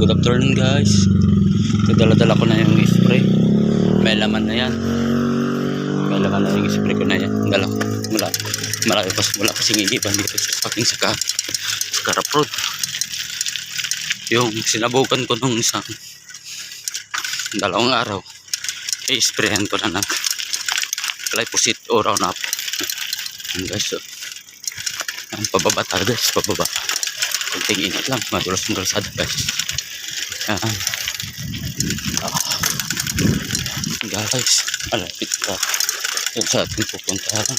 Good afternoon guys. Dala-dala ko na yung spray. May laman na yan. May laman na yung spray ko na yan. Dala ko. Malaki kasing igiban dito sa aking Scarap Road. Yung sinabukan ko nung dalawang araw. I-sprayan ko na ng glyphosate o Roundup. Guys, so ang pababa tayo guys, pababa. Kunting ingat lang, madulas ng kalsada guys. Guys, malapit ka yun sa ating pupuntahan.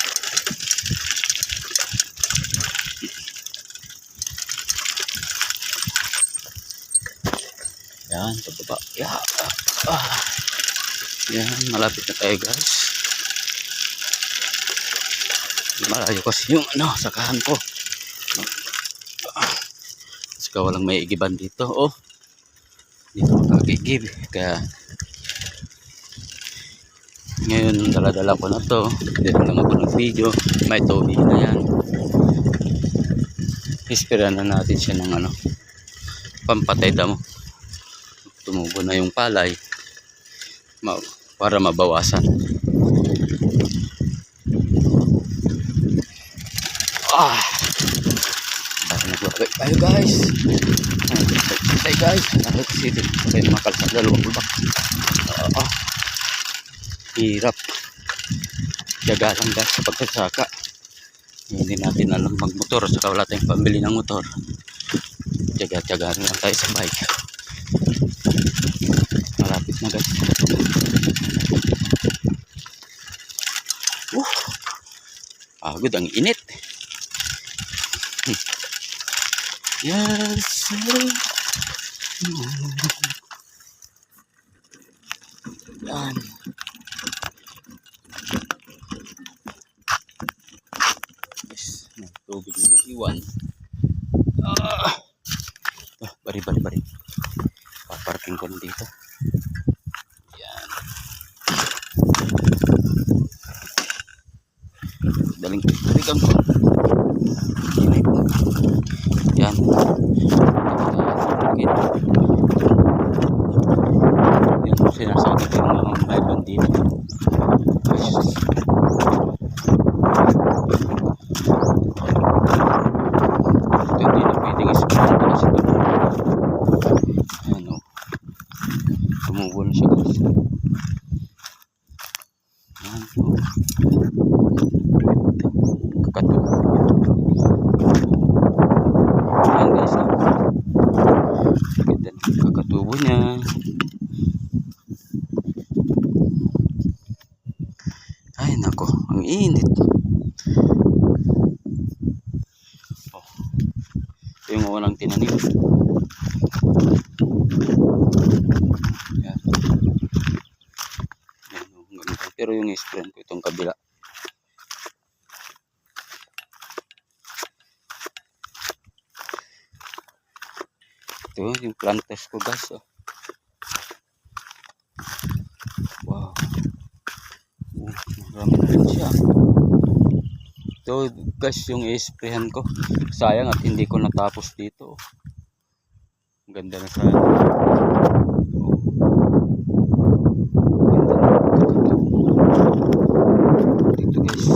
Yan, pababa. Yan, malapit na tayo guys. Malayo kasi yung sakahan ko. Kasi walang may igiban dito. Oh, dito makakigib. Kaya ngayon dala-dala ko na to. Dito lang ako ng video. May tubig na yan. Ispirahan na natin siya ng pampatay damo. Tumubo na yung palay para mabawasan. Para naglagay tayo guys. Tayo guys. Kasi tayo makalsada lumabak. Hirap. Tiyaga lang guys sa pagsasaka. Hindi natin alam magmotor. Saka wala tayong pambili ng motor. Tiyaga lang tayo sa bike. Malapit na guys. Pagod ang init. Yes. Yan. Yes. Tubig na iwan. Bari. Paparking ko na dito. Yan. Daligan ko. Yan. Yan. Sinasabi ko yung mga may bandito. Hindi na pwedeng isipin na sa ito. Tumubo na siya guys. Yan. Kakatubo. Yan guys. Ganda ng kakatubo niya. Ay nako, ang init. Ito yung unang tinanim. Yan. Pero yung spray ko itong kabila. Ito yung planters ko guys. Wow. Marami na rin siya. Ito guys yung i-sprayhan ko. Sayang at hindi ko natapos dito. Ganda na sana. Dito guys.